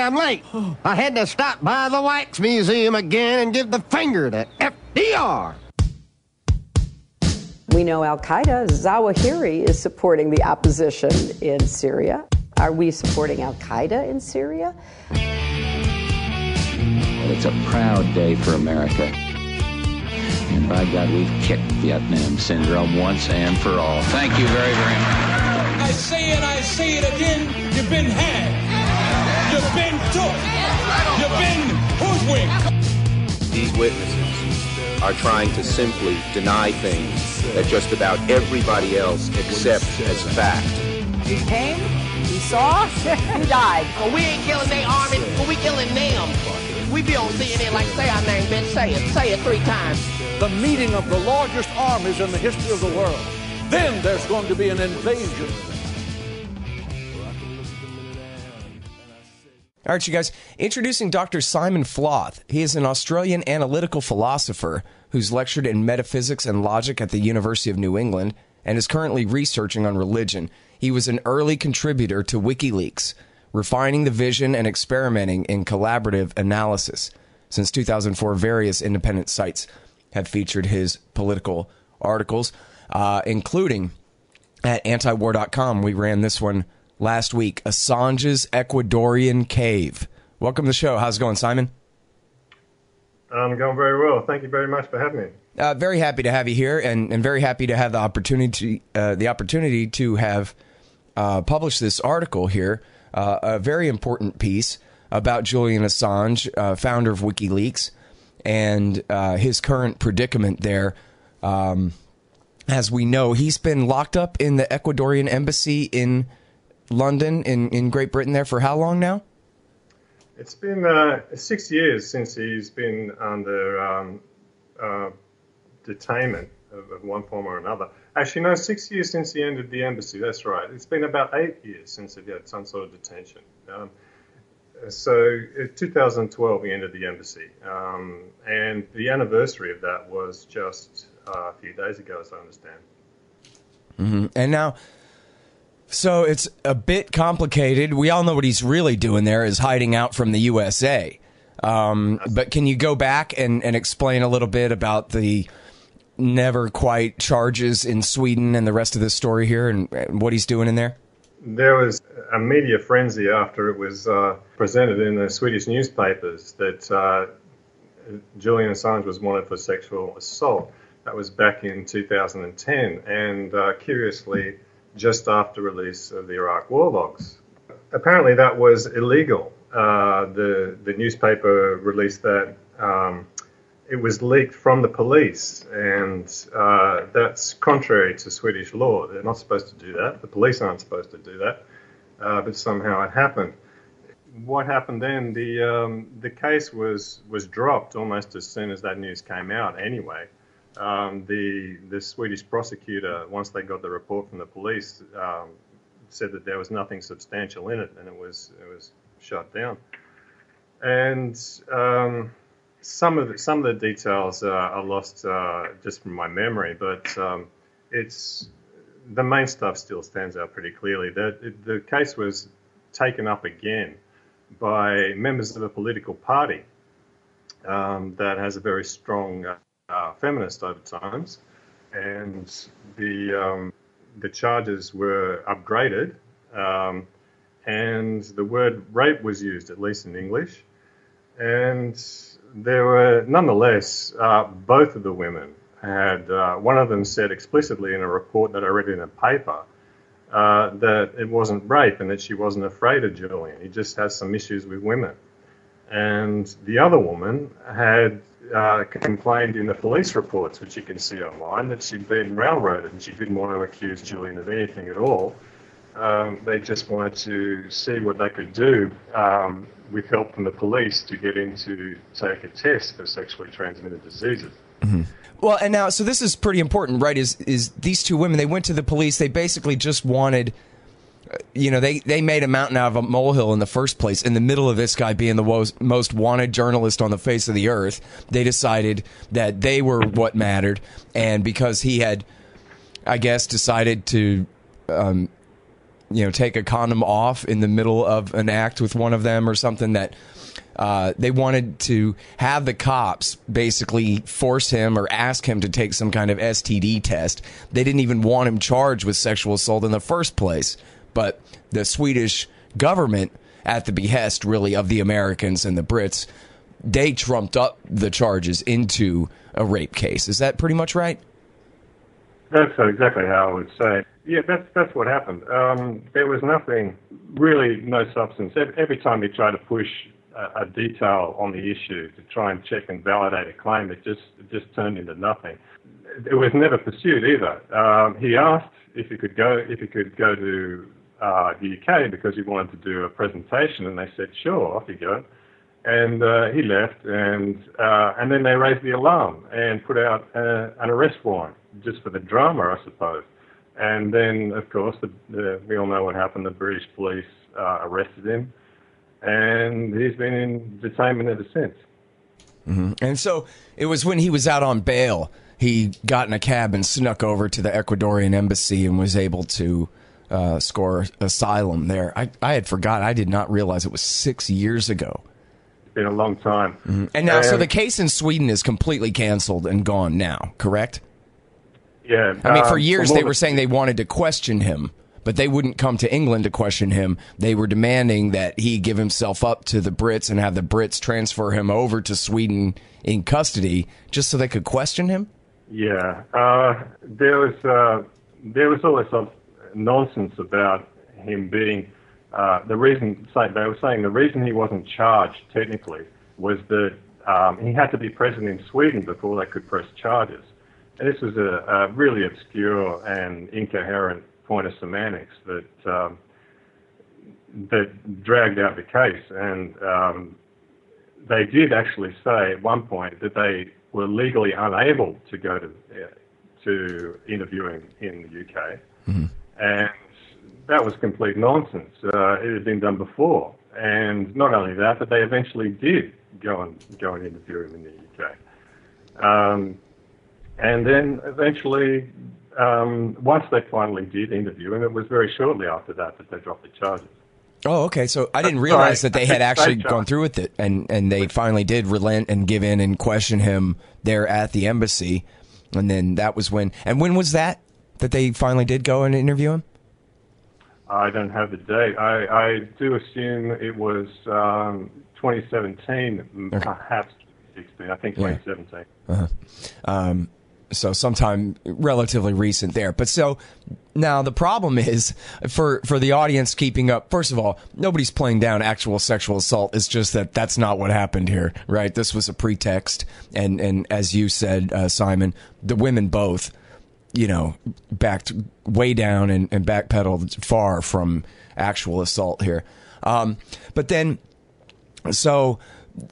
I'm late. I had to stop by the Wax Museum again and give the finger to FDR. We know Al-Qaeda, Zawahiri, is supporting the opposition in Syria. Are we supporting Al-Qaeda in Syria? Well, it's a proud day for America. And by God, we've kicked Vietnam syndrome once and for all. Thank you very, very much. I say it again, you've been had. You've been took. You've been hoodwinked. These witnesses are trying to simply deny things that just about everybody else accepts as fact. He came, he saw, he died. Well, we ain't killing their army, but we killing them. We be on CNN like, say our name, bitch, say it 3 times. The meeting of the largest armies in the history of the world. Then there's going to be an invasion. All right, you guys, introducing Dr. Simon Floth. He is an Australian analytical philosopher who's lectured in metaphysics and logic at the University of New England and is currently researching on religion. He was an early contributor to Wikileaks, refining the vision and experimenting in collaborative analysis. Since 2004, various independent sites have featured his political articles, including at antiwar.com. We ran this one last week, Assange's Ecuadorian Cave. Welcome to the show. How's it going, Simon? I'm going very well. Thank you very much for having me. Very happy to have you here, and very happy to have the opportunity to have published this article here, a very important piece about Julian Assange, founder of WikiLeaks, and his current predicament there. As we know, he's been locked up in the Ecuadorian embassy in London, in Great Britain there for how long now? It's been 6 years since he's been under detainment of one form or another. Actually, no, 6 years since he entered the embassy, that's right. It's been about 8 years since he had some sort of detention. So in 2012, he entered the embassy. And the anniversary of that was just a few days ago, as I understand. Mm-hmm. And now, so it's a bit complicated. We all know what he's really doing there is hiding out from the USA. But can you go back and explain a little bit about the never quite charges in Sweden and the rest of this story here and what he's doing in there? There was a media frenzy after it was presented in the Swedish newspapers that Julian Assange was wanted for sexual assault. That was back in 2010, and curiously, just after release of the Iraq war logs. Apparently that was illegal. The newspaper released that it was leaked from the police, and that's contrary to Swedish law. They're not supposed to do that. The police aren't supposed to do that, but somehow it happened. What happened then, the case was dropped almost as soon as that news came out anyway. The Swedish prosecutor, once they got the report from the police, said that there was nothing substantial in it, and it was shut down. And some of the details are lost just from my memory, but it's the main stuff still stands out pretty clearly. The case was taken up again by members of a political party that has a very strong feminist overtones, and the charges were upgraded, and the word rape was used, at least in English, and there were nonetheless both of the women had one of them said explicitly in a report that I read in a paper that it wasn't rape and that she wasn't afraid of Julian. He just has some issues with women. And the other woman had complained in the police reports, which you can see online, that she'd been railroaded and she didn't want to accuse Julian of anything at all. They just wanted to see what they could do with help from the police to get in to take a test for sexually transmitted diseases. Mm-hmm. Well, and now, so this is pretty important, right, is these two women, they went to the police, they basically just wanted, they made a mountain out of a molehill in the first place. In the middle of this guy being the most wanted journalist on the face of the earth, they decided that they were what mattered, and because he had, I guess, decided to take a condom off in the middle of an act with one of them or something, that they wanted to have the cops basically force him or ask him to take some kind of STD test. They didn't even want him charged with sexual assault in the first place. But the Swedish government, at the behest really of the Americans and the Brits, they trumped up the charges into a rape case. Is that pretty much right? That's exactly how I would say. Yeah, that's what happened. There was nothing, really no substance. Every time he tried to push a detail on the issue to try and check and validate a claim, it just turned into nothing. It was never pursued either. He asked if he could go to the UK because he wanted to do a presentation, and they said, sure, off you go. And he left, and then they raised the alarm and put out an arrest warrant, just for the drama, I suppose. And then, of course, we all know what happened. The British police arrested him, and he's been in detainment ever since. Mm-hmm. And so it was when he was out on bail, he got in a cab and snuck over to the Ecuadorian embassy and was able to score asylum there. I had forgotten. I did not realize it was 6 years ago. It's been a long time. Mm-hmm. And now, so the case in Sweden is completely canceled and gone now, correct? Yeah. I mean, for years they were saying they wanted to question him, but they wouldn't come to England to question him. They were demanding that he give himself up to the Brits and have the Brits transfer him over to Sweden in custody just so they could question him? Yeah. There was all this sort of nonsense about him being the reason he wasn't charged technically was that he had to be present in Sweden before they could press charges. And this was a really obscure and incoherent point of semantics that dragged out the case. And they did actually say at one point that they were legally unable to go to interviewing in the UK. Mm-hmm. And that was complete nonsense. It had been done before. And not only that, but they eventually did go and interview him in the UK. And then eventually, once they finally did interview him, it was very shortly after that they dropped the charges. Oh, okay. So I didn't realize that they had actually gone through with it, and they finally did relent and give in and question him there at the embassy. And then that was when... And when was that they finally did go and interview him? I don't have the date. I do assume it was 2017, okay. Perhaps 2016. I think 2017. Yeah. Uh-huh. So sometime relatively recent there. But so now the problem is for the audience keeping up. First of all, nobody's playing down actual sexual assault. It's just that's not what happened here, right? This was a pretext. And as you said, Simon, the women both, backed way down and backpedaled far from actual assault here. But then, so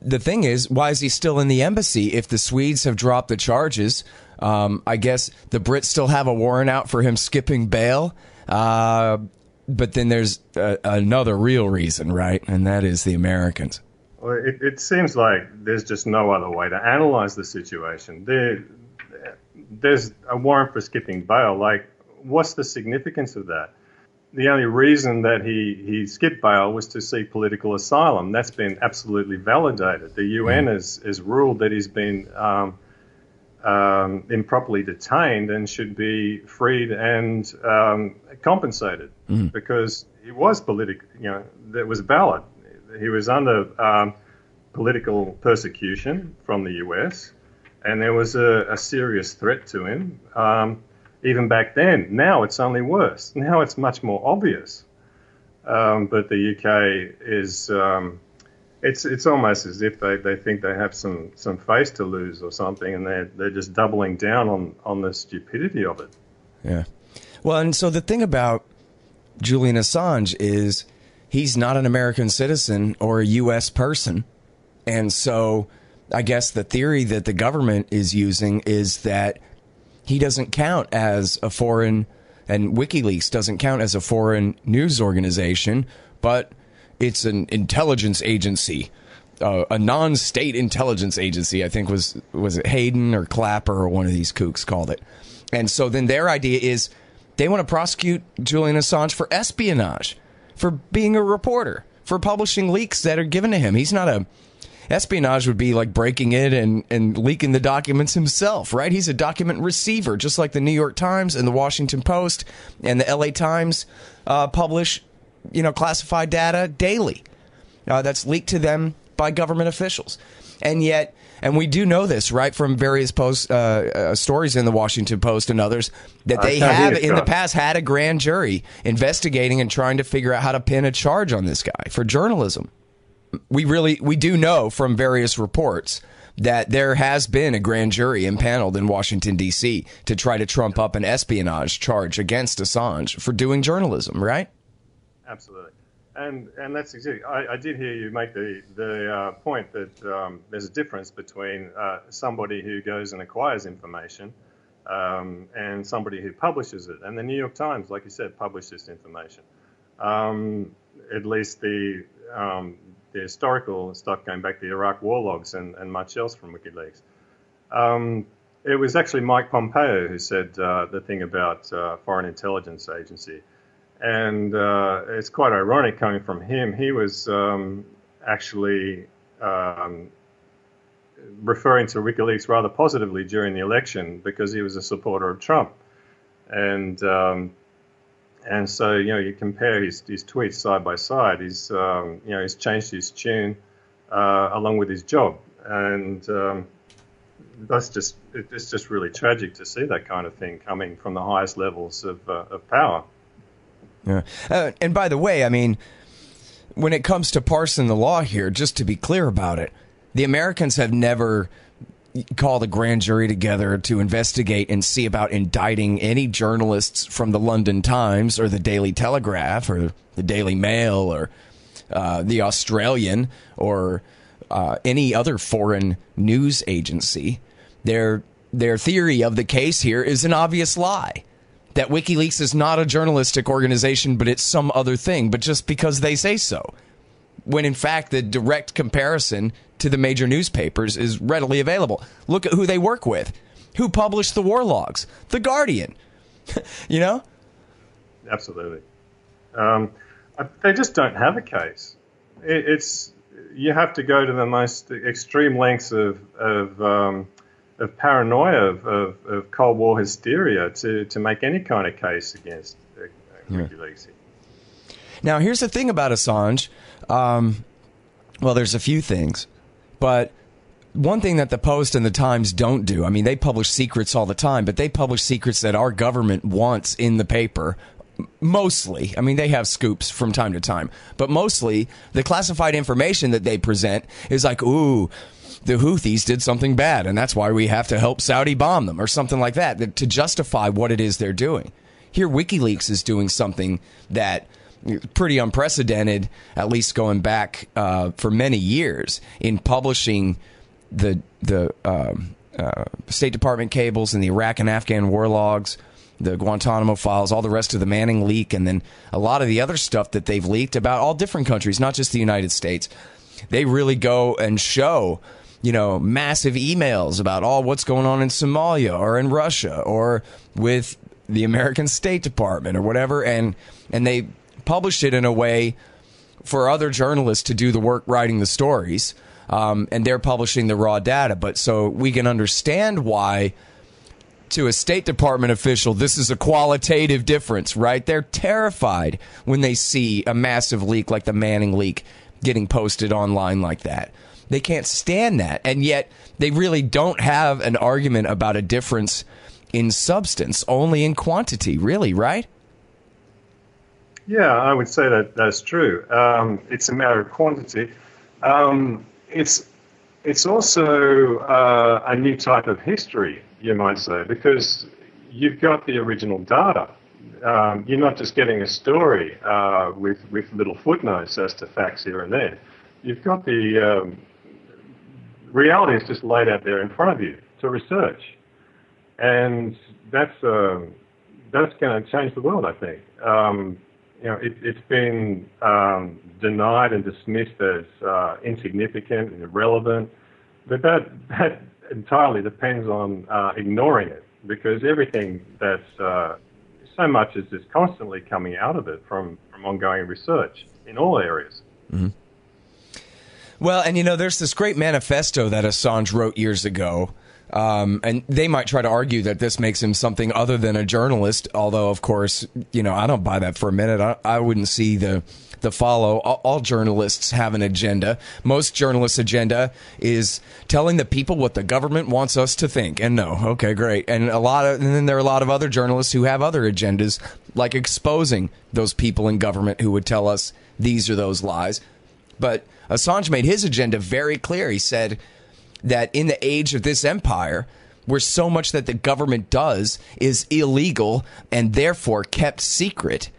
the thing is, why is he still in the embassy if the Swedes have dropped the charges? I guess the Brits still have a warrant out for him skipping bail. But then there's another real reason, right? And that is the Americans. Well, it seems like there's just no other way to analyze the situation. There's a warrant for skipping bail. Like, what's the significance of that? The only reason that he skipped bail was to seek political asylum. That's been absolutely validated. The UN has ruled that he's been improperly detained and should be freed and compensated because he was that was valid. He was under political persecution from the US, and there was a serious threat to him. Even back then. Now it's only worse. Now it's much more obvious. But the UK is, it's almost as if they think they have some face to lose or something, and they're just doubling down on the stupidity of it. Yeah. Well, and so the thing about Julian Assange is he's not an American citizen or a U.S. person. And so I guess the theory that the government is using is that he doesn't count as a foreign, and WikiLeaks doesn't count as a foreign news organization, but it's an intelligence agency, a non-state intelligence agency. I think was it Hayden or Clapper or one of these kooks called it. And so then their idea is They want to prosecute Julian Assange for espionage, for being a reporter, for publishing leaks that are given to him. He's not a... Espionage would be like breaking it and leaking the documents himself, right? He's a document receiver, just like the New York Times and the Washington Post and the LA Times publish, classified data daily. That's leaked to them by government officials. And yet, and we do know this, right, from various stories in the Washington Post and others, that they have in the past had a grand jury investigating and trying to figure out how to pin a charge on this guy for journalism. We do know from various reports that there has been a grand jury impaneled in Washington, D.C. to try to trump up an espionage charge against Assange for doing journalism, right? Absolutely. And that's exactly, I did hear you make the point that there's a difference between somebody who goes and acquires information and somebody who publishes it. And the New York Times, like you said, published this information. At least the historical stuff going back to the Iraq war logs and much else from WikiLeaks. It was actually Mike Pompeo who said the thing about Foreign Intelligence Agency. And it's quite ironic coming from him. He was actually referring to WikiLeaks rather positively during the election because he was a supporter of Trump. And so, you compare his tweets side by side. He's changed his tune along with his job. And it's just really tragic to see that kind of thing coming from the highest levels of power. Yeah. And by the way, I mean, when it comes to parsing the law here, just to be clear about it, the Americans have never called a grand jury together to investigate and see about indicting any journalists from the London Times or the Daily Telegraph or the Daily Mail or the Australian or any other foreign news agency. Their theory of the case here is an obvious lie, that WikiLeaks is not a journalistic organization, but it's some other thing, but just because they say so. When in fact the direct comparison to the major newspapers is readily available. Look at who they work with. Who published the war logs? The Guardian. Absolutely. They just don't have a case. You have to go to the most extreme lengths of paranoia, of Cold War hysteria to make any kind of case against WikiLeaks. Now, here's the thing about Assange. Well, there's a few things. But one thing that the Post and the Times don't do, I mean, they publish secrets all the time, but they publish secrets that our government wants in the paper. Mostly. I mean, they have scoops from time to time. But mostly, the classified information that they present is like, ooh, the Houthis did something bad, and that's why we have to help Saudi bomb them, or something like that, to justify what it is they're doing. Here, WikiLeaks is doing something that pretty unprecedented, at least going back for many years, in publishing the State Department cables and the Iraq and Afghan war logs, the Guantanamo files, all the rest of the Manning leak, and then a lot of the other stuff that they've leaked about all different countries, not just the United States. They really go and show, massive emails about what's going on in Somalia or in Russia or with the American State Department or whatever, and they published it in a way for other journalists to do the work writing the stories, and they're publishing the raw data. But so we can understand why, to a State Department official, this is a qualitative difference, right? They're terrified when they see a massive leak like the Manning leak getting posted online like that. They can't stand that, and yet they really don't have an argument about a difference in substance, only in quantity, really, right? Yeah, I would say that's true. It's a matter of quantity. It's also a new type of history, you might say, because you've got the original data. You're not just getting a story with little footnotes as to facts here and there. You've got the reality is just laid out there in front of you to research, and that's going to change the world, I think. It's been denied and dismissed as insignificant and irrelevant, but that entirely depends on ignoring it, because everything that's so much is just constantly coming out of it from ongoing research in all areas. Mm-hmm. Well, and there's this great manifesto that Assange wrote years ago. And they might try to argue that this makes him something other than a journalist, although, of course, I don't buy that for a minute. I wouldn't see the follow. All journalists have an agenda. Most journalists' agenda is telling the people what the government wants us to think. And no, okay, great. And then there are a lot of other journalists who have other agendas, like exposing those people in government who would tell us these or those lies. But Assange made his agenda very clear. He said that in the age of this empire, where so much that the government does is illegal and therefore kept secret,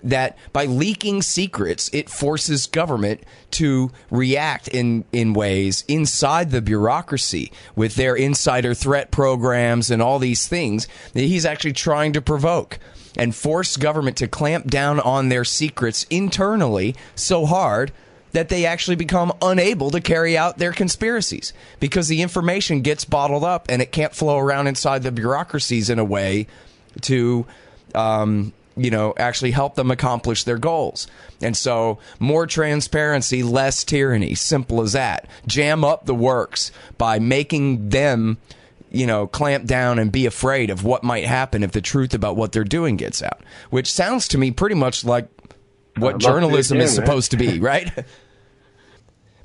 that by leaking secrets, it forces government to react in ways inside the bureaucracy with their insider threat programs and all these things that he's actually trying to provoke and force government to clamp down on their secrets internally so hard that they actually become unable to carry out their conspiracies because the information gets bottled up and it can't flow around inside the bureaucracies in a way to, actually help them accomplish their goals. And so more transparency, less tyranny, simple as that. Jam up the works by making them, clamp down and be afraid of what might happen if the truth about what they're doing gets out, which sounds to me pretty much like what journalism is supposed to be, right?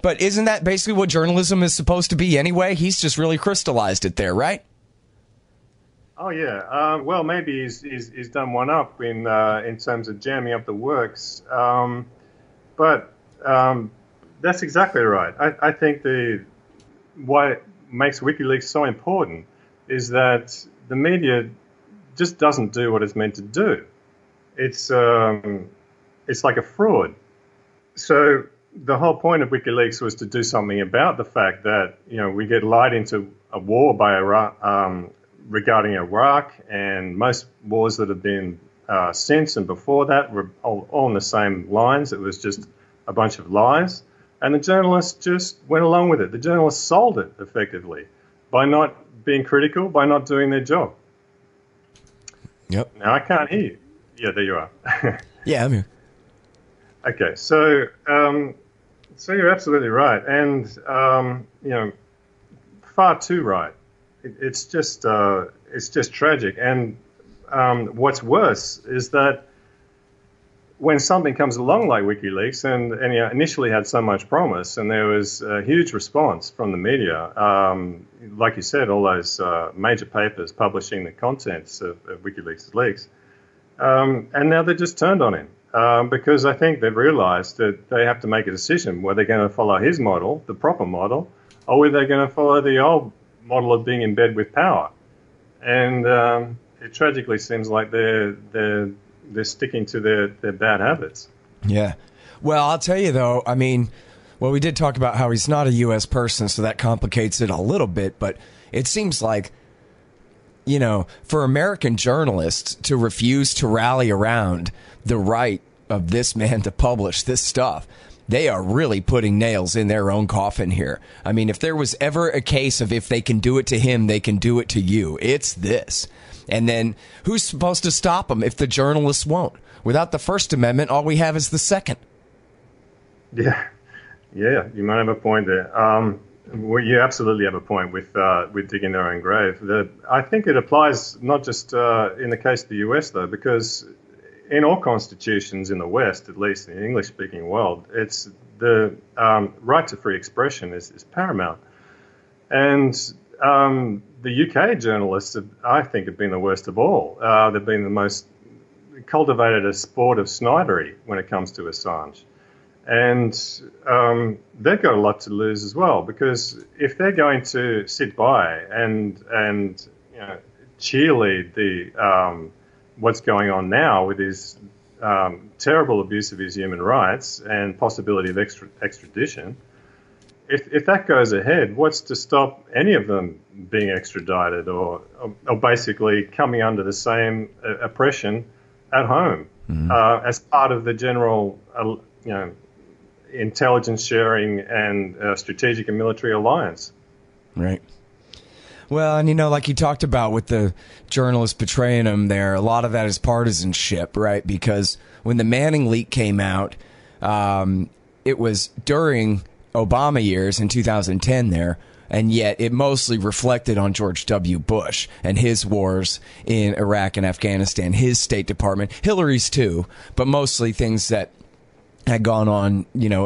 But isn't that basically what journalism is supposed to be anyway? He's just really crystallized it there, right? Oh yeah. Well, maybe he's done one up in terms of jamming up the works. But that's exactly right. I think what makes WikiLeaks so important is that the media just doesn't do what it's meant to do. It's like a fraud. So the whole point of WikiLeaks was to do something about the fact that, we get lied into a war by Iraq, regarding Iraq, and most wars that have been since and before that were all on the same lines. It was just a bunch of lies. And the journalists just went along with it. The journalists sold it, effectively, by not being critical, by not doing their job. Yep. Now, I can't hear you. Yeah, there you are. Yeah, I'm here. Okay, so you're absolutely right, and far too right. It's just tragic, and what's worse is that when something comes along like WikiLeaks, and initially had so much promise, and there was a huge response from the media, like you said, all those major papers publishing the contents of WikiLeaks' leaks, and now they're just turned on him. Because I think they've realized that they have to make a decision whether they're going to follow his model, the proper model, or whether they're going to follow the old model of being in bed with power. And it tragically seems like they're sticking to their bad habits. Yeah. Well, I'll tell you, though, we did talk about how he's not a U.S. person, so that complicates it a little bit, but it seems like, for American journalists to refuse to rally around the right of this man to publish this stuff, they are really putting nails in their own coffin here. If there was ever a case of if they can do it to him, they can do it to you, it's this. And then who's supposed to stop them if the journalists won't? Without the First Amendment, all we have is the Second. Yeah, you might have a point there. Well, you absolutely have a point with digging their own grave. I think it applies not just in the case of the US, though, because in all constitutions in the West, at least in the English-speaking world, it's the right to free expression is paramount. And the UK journalists, I think, have been the worst of all. They've been the most cultivated a sport of snidery when it comes to Assange. And they've got a lot to lose as well, because if they're going to sit by and cheerlead the what's going on now with his terrible abuse of his human rights and possibility of extradition, if that goes ahead, what's to stop any of them being extradited or basically coming under the same oppression at home as part of the general, intelligence sharing and strategic and military alliance? Right. Well, and like you talked about with the journalist betraying him there, a lot of that is partisanship, right? Because when the Manning leak came out, it was during Obama years in 2010 there, and yet it mostly reflected on George W. Bush and his wars in Iraq and Afghanistan, his State Department, Hillary's too, but mostly things that had gone on,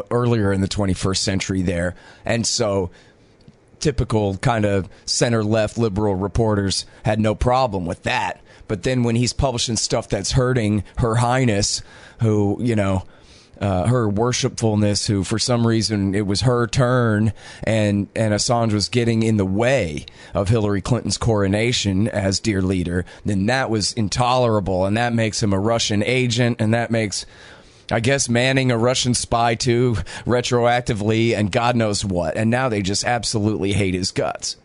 earlier in the 21st century there. And so typical kind of center-left liberal reporters had no problem with that. But then when he's publishing stuff that's hurting Her Highness, who, her worshipfulness, who for some reason it was her turn, and Assange was getting in the way of Hillary Clinton's coronation as dear leader, then that was intolerable, and that makes him a Russian agent, and that makes, I guess, Manning a Russian spy too, retroactively, and God knows what. And now they just absolutely hate his guts.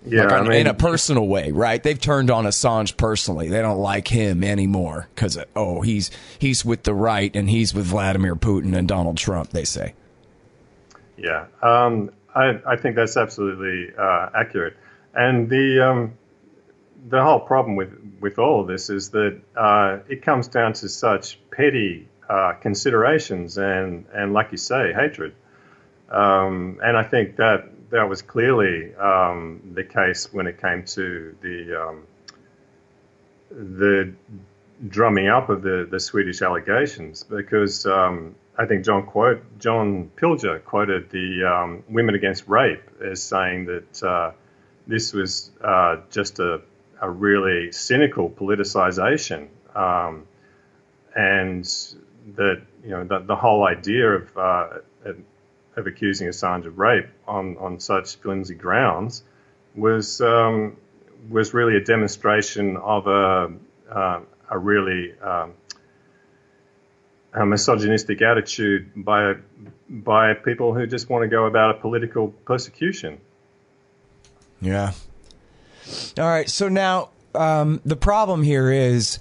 Yeah, in a personal way, right? They've turned on Assange personally. They don't like him anymore because, he's with the right and he's with Vladimir Putin and Donald Trump, they say. Yeah, I think that's absolutely accurate. And the whole problem with all of this is that it comes down to such petty considerations and, like you say, hatred. And I think that was clearly the case when it came to the drumming up of the Swedish allegations, because I think John Pilger quoted the Women Against Rape as saying that this was just a really cynical politicization, and that the whole idea of accusing Assange of rape on such flimsy grounds was really a demonstration of a really a misogynistic attitude by people who just want to go about a political persecution. Yeah. All right. So now the problem here is,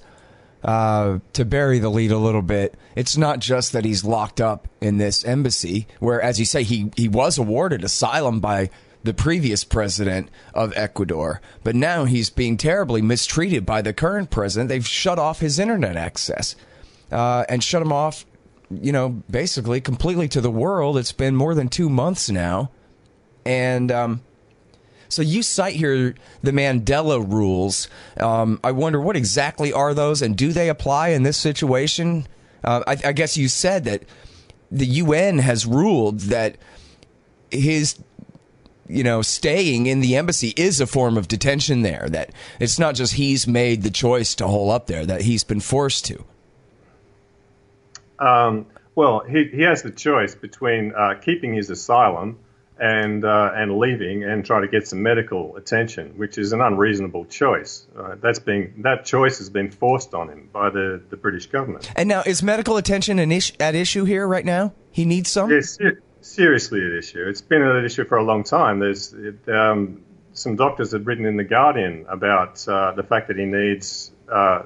to bury the lead a little bit, it's not just that he's locked up in this embassy where, as you say, he was awarded asylum by the previous president of Ecuador, but now he's being terribly mistreated by the current president. They've shut off his internet access and shut him off, basically completely to the world. It's been more than 2 months now. And so you cite here the Mandela rules. I wonder, what exactly are those, and do they apply in this situation? I guess you said that the UN has ruled that his, staying in the embassy is a form of detention there, that it's not just he's made the choice to hole up there, that he's been forced to. Well, he has the choice between keeping his asylum and leaving and try to get some medical attention, which is an unreasonable choice. That choice has been forced on him by the British government. And now, is medical attention at issue here right now? He needs some? Yes, seriously at issue. It's been at issue for a long time. There's some doctors had written in The Guardian about the fact that he needs,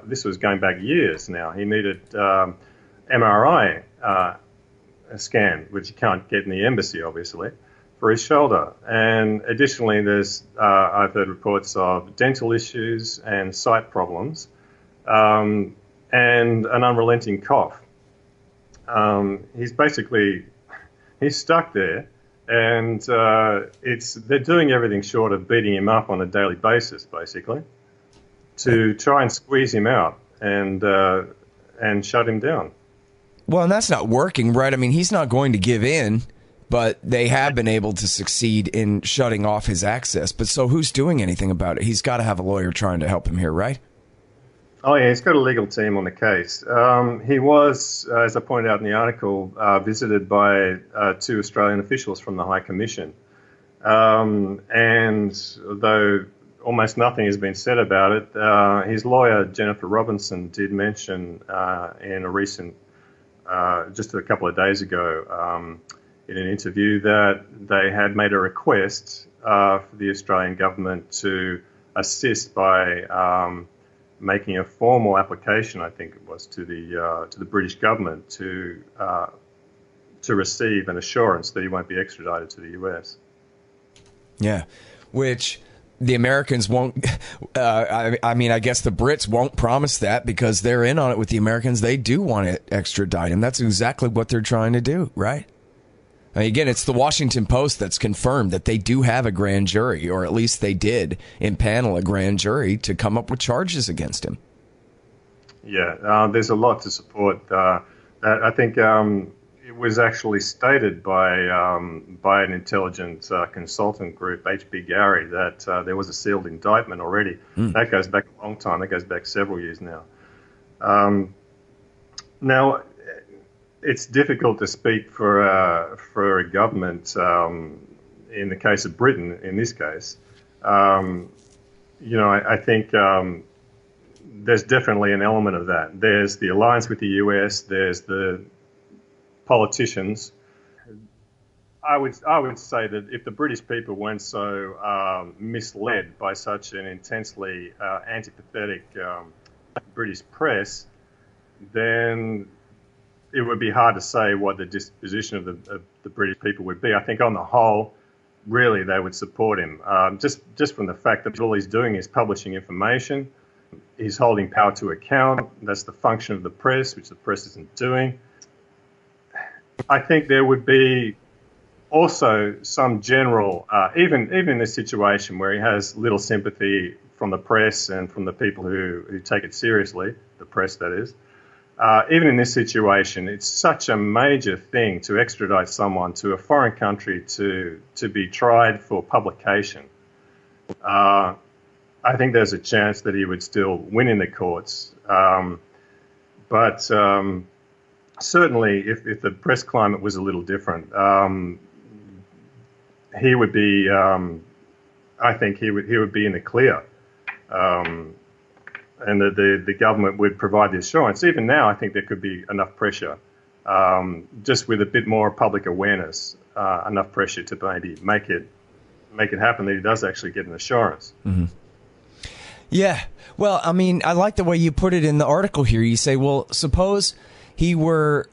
this was going back years now, he needed MRI scan, which you can't get in the embassy, obviously, for his shoulder. And additionally, there's I've heard reports of dental issues and sight problems, and an unrelenting cough. He's stuck there, and they're doing everything short of beating him up on a daily basis, basically, to try and squeeze him out and shut him down. Well, and that's not working, right? I mean, he's not going to give in. But they have been able to succeed in shutting off his access. But so who's doing anything about it? He's got to have a lawyer trying to help him here, right? Oh, yeah, he's got a legal team on the case. He was, as I pointed out in the article, visited by 2 Australian officials from the High Commission. And though almost nothing has been said about it, his lawyer, Jennifer Robinson, did mention in a recent, just a couple of days ago, in an interview, that they had made a request for the Australian government to assist by making a formal application, I think it was, to the British government to receive an assurance that he won't be extradited to the US. Yeah. which the Americans won't. I mean, I guess the Brits won't promise that because they're in on it with the Americans. They do want to extradite him. That's exactly what they're trying to do, right? I mean, again, it's the Washington Post that's confirmed that they do have a grand jury, or at least they did impanel a grand jury to come up with charges against him. Yeah, there's a lot to support that. I think it was actually stated by an intelligence consultant group, H.B. Gary, that there was a sealed indictment already. That goes back a long time. That goes back several years now. Now, it's difficult to speak for a government in the case of Britain. In this case, I think there's definitely an element of that. There's the alliance with the US. There's the politicians. I would say that if the British people weren't so misled by such an intensely antipathetic British press, then it would be hard to say what the disposition of the British people would be. I think on the whole, really, they would support him. Just from the fact that all he's doing is publishing information. He's holding power to account. That's the function of the press, which the press isn't doing. I think there would be also some general, even in this situation where he has little sympathy from the press and from the people who take it seriously, the press that is, even in this situation, it's such a major thing to extradite someone to a foreign country to be tried for publication. I think there's a chance that he would still win in the courts. But certainly if the press climate was a little different, he would be, I think he would be in the clear. And the government would provide the assurance. Even now, I think there could be enough pressure, just with a bit more public awareness, enough pressure to maybe make it happen that he does actually get an assurance. Mm-hmm. Yeah. Well, I mean, I like the way you put it in the article here. You say, well, suppose he were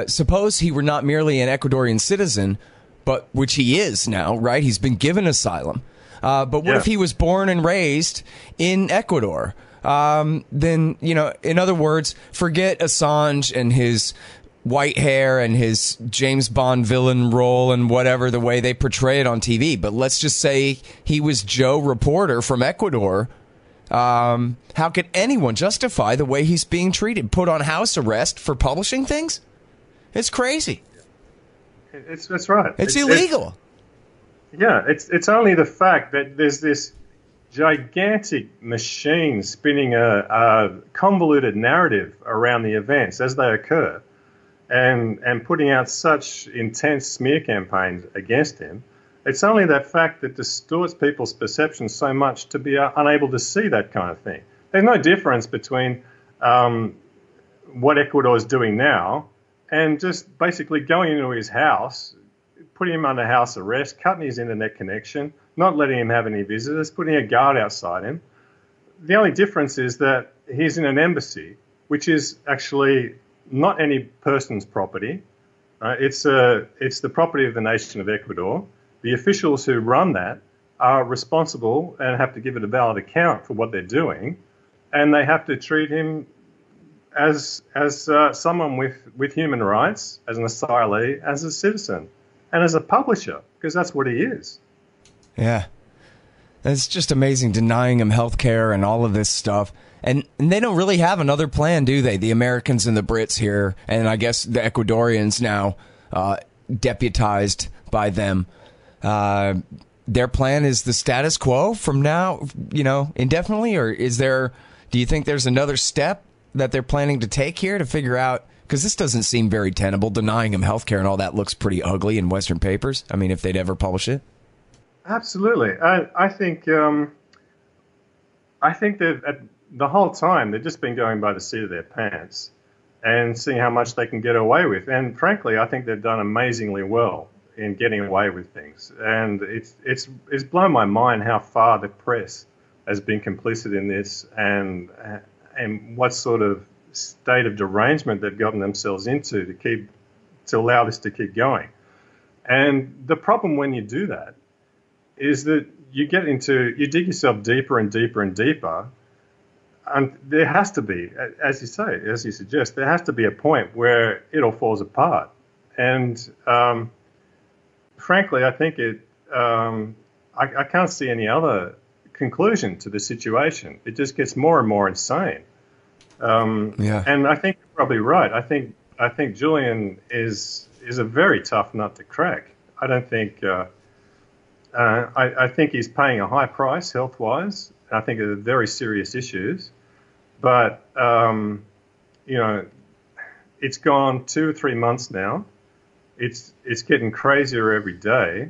suppose he were not merely an Ecuadorian citizen, but which he is now, right? He's been given asylum. But what if he was born and raised in Ecuador? Then, in other words, forget Assange and his white hair and his James Bond villain role and whatever, the way they portray it on TV. But let's just say he was Joe Reporter from Ecuador. How could anyone justify the way he's being treated? Put on house arrest for publishing things? It's crazy. That's right. It's illegal. It's only the fact that there's this gigantic machine spinning a convoluted narrative around the events as they occur and putting out such intense smear campaigns against him. It's only that fact that distorts people's perceptions so much to be unable to see that kind of thing. There's no difference between what Ecuador is doing now and just basically going into his house, putting him under house arrest, cutting his internet connection, not letting him have any visitors, putting a guard outside him. The only difference is that he's in an embassy, which is actually not any person's property. It's the property of the nation of Ecuador. The officials who run that are responsible and have to give it a valid account for what they're doing, and they have to treat him as someone with human rights, as an asylee, as a citizen, and as a publisher, because that's what he is. Yeah. It's just amazing, denying him health care and all of this stuff. And they don't really have another plan, do they? The Americans and the Brits here, and I guess the Ecuadorians now, deputized by them. Their plan is the status quo from now, indefinitely? Or do you think there's another step that they're planning to take here to figure out? Because this doesn't seem very tenable. Denying him health care and all that looks pretty ugly in Western papers. I mean, if they'd ever publish it. Absolutely. I think that the whole time they've just been going by the seat of their pants and seeing how much they can get away with. And frankly, I think they've done amazingly well in getting away with things. And it's blown my mind how far the press has been complicit in this and what sort of state of derangement they've gotten themselves into to allow this to keep going. And the problem when you do that is that you dig yourself deeper and deeper and deeper, and there has to be, as you suggest, there has to be a point where it all falls apart. And frankly, I think I can't see any other conclusion to the situation. It just gets more and more insane. And I think you're probably right. I think Julian is a very tough nut to crack. I don't think. I think he's paying a high price health-wise. I think they're very serious issues. But it's gone 2 or 3 months now. It's getting crazier every day.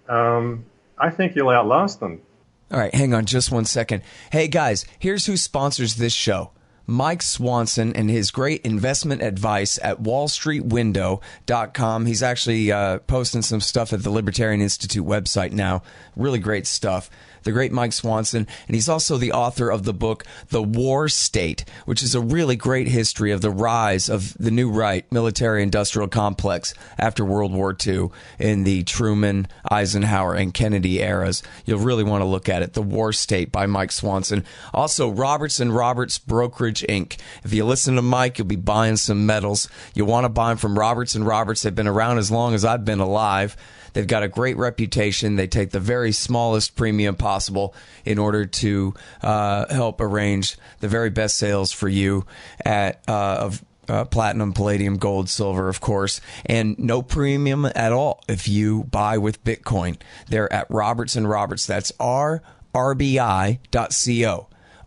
I think he'll outlast them. All right, hang on just 1 second. Hey, guys, here's who sponsors this show. Mike Swanson and his great investment advice at wallstreetwindow.com. He's actually posting some stuff at the Libertarian Institute website now. Really great stuff. The great Mike Swanson. And he's also the author of the book, The War State, which is a really great history of the rise of the new right military-industrial complex after World War II in the Truman, Eisenhower, and Kennedy eras. You'll really want to look at it. The War State by Mike Swanson. Also, Roberts & Roberts Brokerage, Inc. If you listen to Mike, you'll be buying some metals. You'll want to buy them from Roberts & Roberts. They've been around as long as I've been alive. They've got a great reputation. They take the very smallest premium possible in order to help arrange the very best sales for you of platinum, palladium, gold, silver, of course, and no premium at all if you buy with Bitcoin. They're at Roberts & Roberts. That's rrbi.co.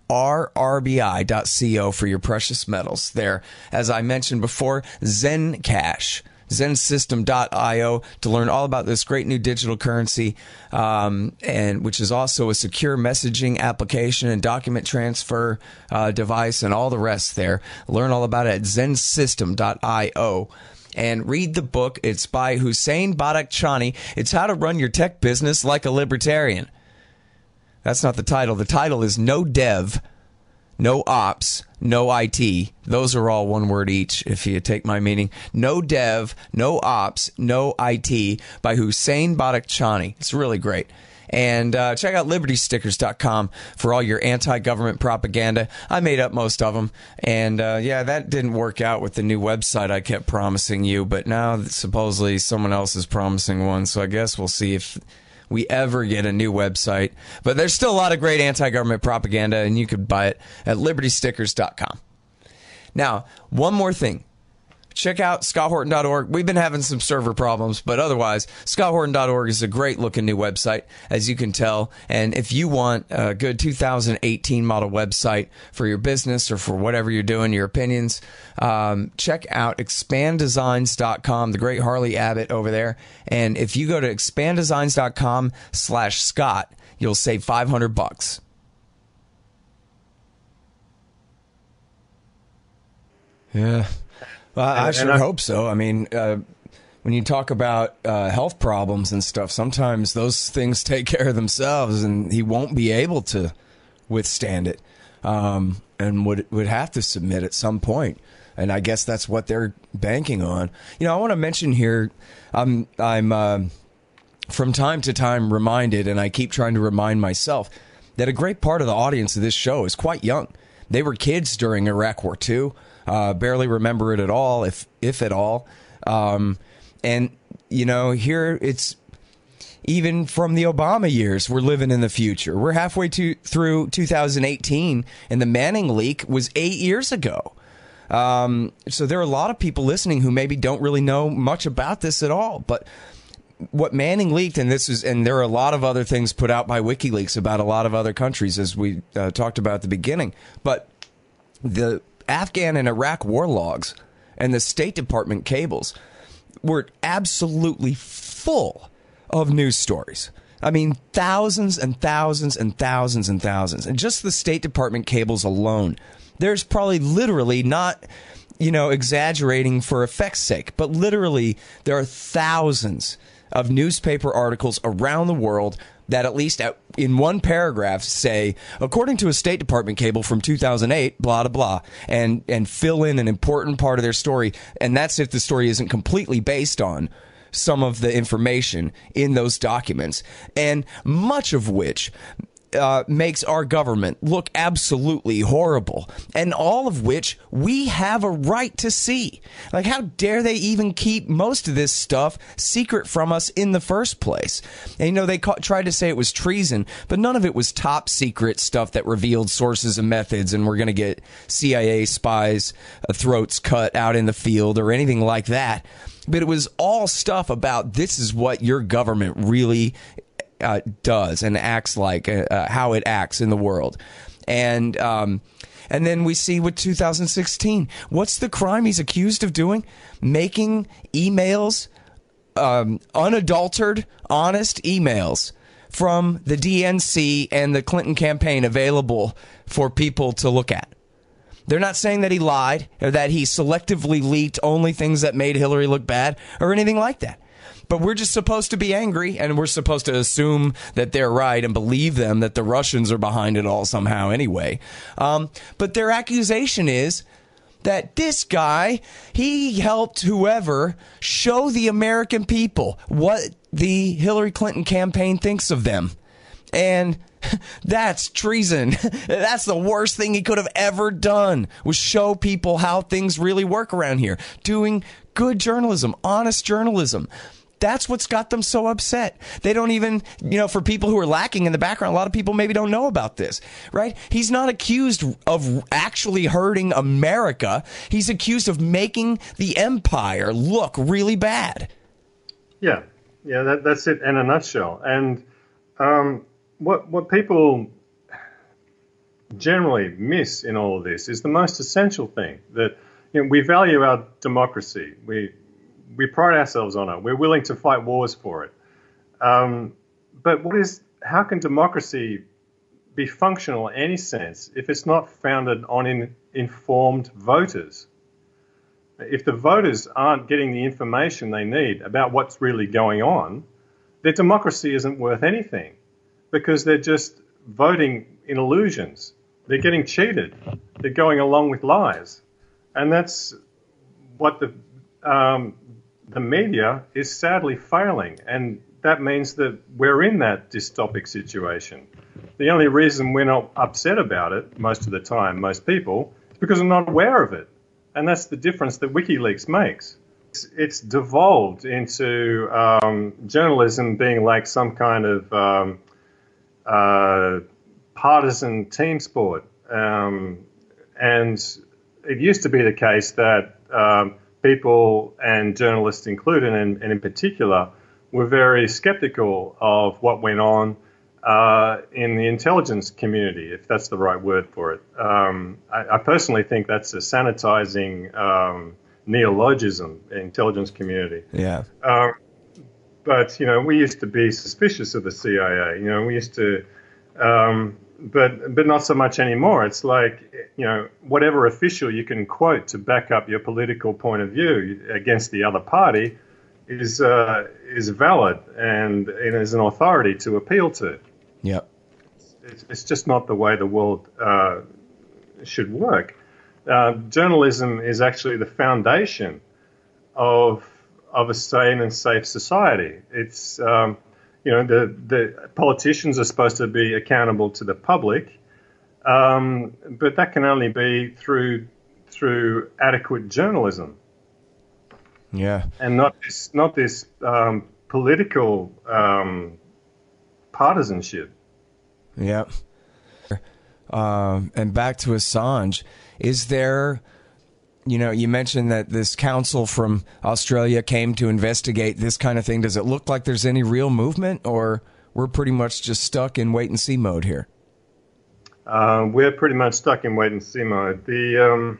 rrbi.co for your precious metals. There, as I mentioned before, Zencash. Zensystem.io to learn all about this great new digital currency, and which is also a secure messaging application and document transfer device and all the rest there. Learn all about it at Zensystem.io. And read the book. It's by Hussein Badakhshani. It's How to Run Your Tech Business Like a Libertarian. That's not the title. The title is No Dev, No Ops, No IT. Those are all one word each, if you take my meaning. No Dev, No Ops, No IT by Hussein Badakhshani. It's really great. And check out libertystickers.com for all your anti-government propaganda. I made up most of them. And, that didn't work out with the new website I kept promising you. But now, supposedly, someone else is promising one. So I guess we'll see if we ever get a new website. But there's still a lot of great anti-government propaganda, and you could buy it at libertystickers.com. Now, one more thing. Check out scotthorton.org. We've been having some server problems, but otherwise, scotthorton.org is a great-looking new website, as you can tell. And if you want a good 2018 model website for your business or for whatever you're doing, your opinions, check out expanddesigns.com, the great Harley Abbott over there. And if you go to expanddesigns.com/Scott, you'll save $500. Yeah. Well, I sure hope so. I mean, when you talk about health problems and stuff, sometimes those things take care of themselves, and he won't be able to withstand it, and would have to submit at some point. And I guess that's what they're banking on. I want to mention here, I'm from time to time reminded, and I keep trying to remind myself, that a great part of the audience of this show is quite young. They were kids during Iraq War II. Barely remember it at all, if at all. And, here it's even from the Obama years, we're living in the future. We're halfway through 2018, and the Manning leak was 8 years ago. So there are a lot of people listening who maybe don't really know much about this at all. But what Manning leaked, and there are a lot of other things put out by WikiLeaks about a lot of other countries, as we talked about at the beginning. But the Afghan and Iraq war logs and the State Department cables were absolutely full of news stories. I mean, thousands and thousands and thousands and thousands. And just the State Department cables alone, there's probably literally not, exaggerating for effect's sake, but literally there are thousands of newspaper articles around the world that at least in one paragraph say, according to a State Department cable from 2008, blah, blah, blah, and fill in an important part of their story. And that's if the story isn't completely based on some of the information in those documents, and much of which makes our government look absolutely horrible, and all of which we have a right to see. Like, how dare they even keep most of this stuff secret from us in the first place? And, you know, they tried to say it was treason, but none of it was top secret stuff that revealed sources and methods, and we're going to get CIA spies' throats cut out in the field or anything like that. But it was all stuff about this is what your government really does and acts like, how it acts in the world. And then we see with 2016, what's the crime he's accused of doing? Making emails, unadulterated, honest emails from the DNC and the Clinton campaign available for people to look at. They're not saying that he lied or that he selectively leaked only things that made Hillary look bad or anything like that. But we're just supposed to be angry, and we're supposed to assume that they're right and believe them, that the Russians are behind it all somehow anyway. But their accusation is that this guy, he helped whoever show the American people what the Hillary Clinton campaign thinks of them. And that's treason. That's the worst thing he could have ever done, was show people how things really work around here. Doing good journalism, honest journalism. That's what's got them so upset. They don't even, you know, for people who are lacking in the background, a lot of people maybe don't know about this, right? He's not accused of actually hurting America. He's accused of making the empire look really bad. Yeah, that's it in a nutshell. And what people generally miss in all of this is the most essential thing, that, you know, we value our democracy. We pride ourselves on it. We're willing to fight wars for it. But how can democracy be functional in any sense if it's not founded on informed voters? If the voters aren't getting the information they need about what's really going on, their democracy isn't worth anything, because they're just voting in illusions. They're getting cheated. They're going along with lies. And that's what the media is sadly failing, and that means that we're in that dystopic situation. The only reason we're not upset about it most of the time, most people, is because we're not aware of it. And that's the difference that Wikileaks makes. It's devolved into journalism being like some kind of partisan team sport. And it used to be the case that people, and journalists included, and in particular, were very skeptical of what went on in the intelligence community, if that's the right word for it. I personally think that's a sanitizing neologism, intelligence community. Yeah. But, you know, we used to be suspicious of the CIA. You know, we used to, but not so much anymore. It's like, you know, whatever official you can quote to back up your political point of view against the other party is valid and is an authority to appeal to. Yep. It's just not the way the world should work. Journalism is actually the foundation of a sane and safe society. It's you know, the politicians are supposed to be accountable to the public, but that can only be through adequate journalism. Yeah, and not this political partisanship. Yeah. And back to Assange, is there, you know, you mentioned that this council from Australia came to investigate this kind of thing. Does it look like there's any real movement, or we're pretty much just stuck in wait and see mode here? We're pretty much stuck in wait and see mode. The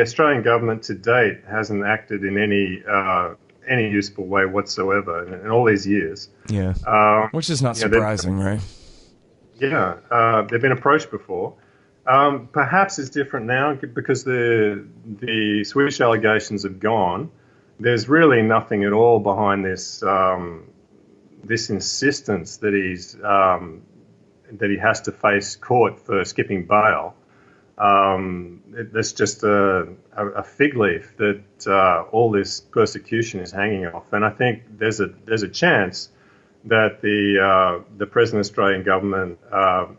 Australian government to date hasn't acted in any useful way whatsoever in all these years. Yeah, which is not surprising, right? Yeah, they've been approached before. Perhaps it's different now because the Swedish allegations have gone. There's really nothing at all behind this this insistence that he has to face court for skipping bail. That's just a fig leaf that all this persecution is hanging off. And I think there's a chance that the present Australian government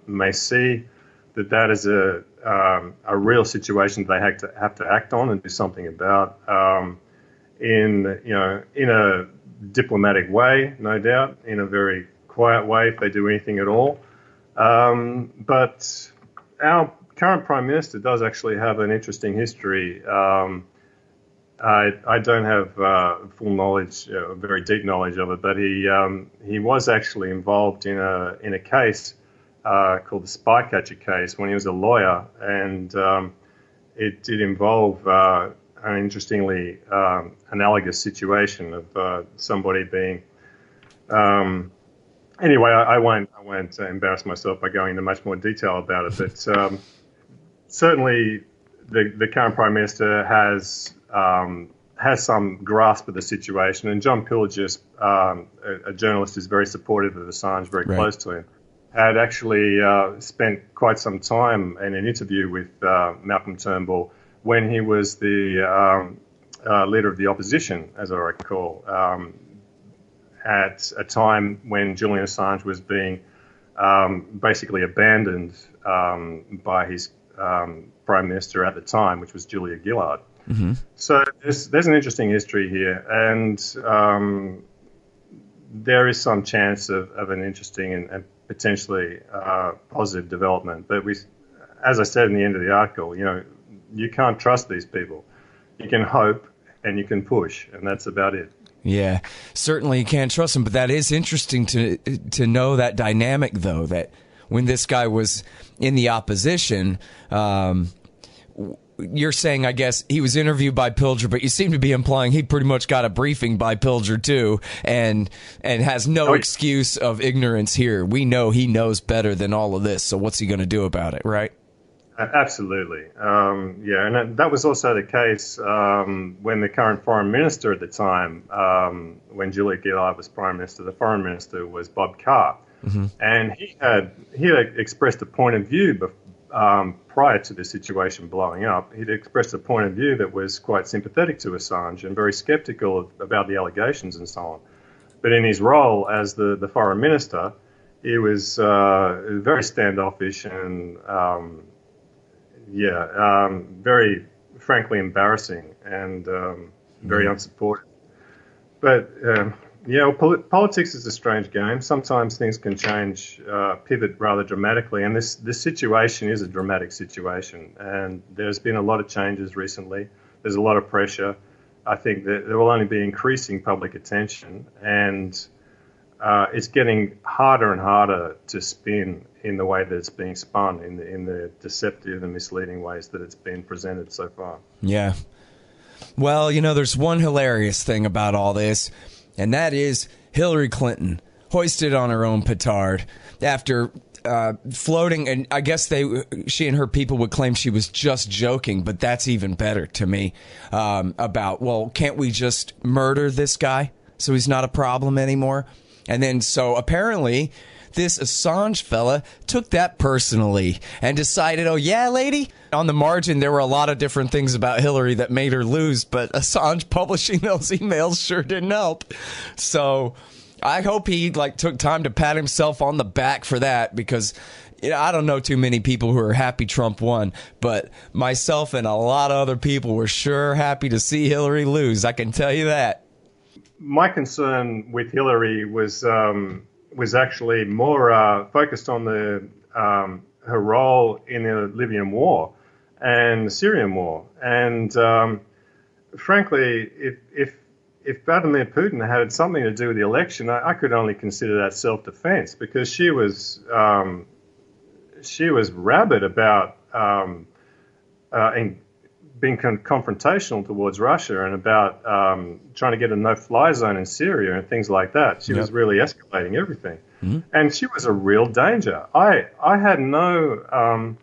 may see that is a real situation they have to act on and do something about in a diplomatic way, no doubt, in a very quiet way if they do anything at all. But our current Prime Minister does actually have an interesting history. I don't have full knowledge, very deep knowledge of it, but he was actually involved in a case called the Spycatcher case when he was a lawyer, and it did involve an interestingly analogous situation of somebody being. Anyway, I won't embarrass myself by going into much more detail about it, but certainly the current Prime Minister has some grasp of the situation, and John Pilgis, a journalist who's very supportive of Assange, very close to him, had actually spent quite some time in an interview with Malcolm Turnbull when he was the leader of the opposition, as I recall, at a time when Julian Assange was being basically abandoned by his Prime Minister at the time, which was Julia Gillard. Mm-hmm. So there's an interesting history here, and there is some chance of an interesting and potentially positive development. But as I said in the end of the article, you can't trust these people. You can hope and you can push, and that's about it. Yeah, certainly you can't trust them, but that is interesting to know that dynamic, though, that when this guy was in the opposition, you're saying, I guess, he was interviewed by Pilger, but you seem to be implying he pretty much got a briefing by Pilger, too, and has no excuse of ignorance here. We know he knows better than all of this, so what's he going to do about it, right? Absolutely. And that was also the case when the current Foreign Minister at the time, when Julia Gillard was Prime Minister, the Foreign Minister was Bob Carr. Mm-hmm. And he had expressed a point of view prior to the situation blowing up. He'd expressed a point of view that was quite sympathetic to Assange and very sceptical about the allegations and so on. But in his role as the Foreign Minister, he was very standoffish and very frankly embarrassing and very unsupportive. But politics is a strange game. Sometimes things can change, pivot rather dramatically, and this situation is a dramatic situation. And there's been a lot of changes recently. There's a lot of pressure. I think that there will only be increasing public attention, and it's getting harder and harder to spin in the way that it's being spun, in the deceptive and misleading ways that it's been presented so far. Yeah. Well, there's one hilarious thing about all this, and that is Hillary Clinton hoisted on her own petard after floating, and I guess she and her people would claim she was just joking, but that's even better to me, about, well, can't we just murder this guy so he's not a problem anymore? And then so apparently this Assange fella took that personally and decided, oh, yeah, lady? On the margin, there were a lot of different things about Hillary that made her lose, but Assange publishing those emails sure didn't help. So I hope he took time to pat himself on the back for that, because I don't know too many people who are happy Trump won, but myself and a lot of other people were sure happy to see Hillary lose. I can tell you that. My concern with Hillary was actually more focused on her role in the Libyan war and the Syrian war. And frankly, if Vladimir Putin had something to do with the election, I could only consider that self-defense, because she was rabid about being confrontational towards Russia and about trying to get a no-fly zone in Syria and things like that. She was really escalating everything. Mm-hmm. And she was a real danger. I had no...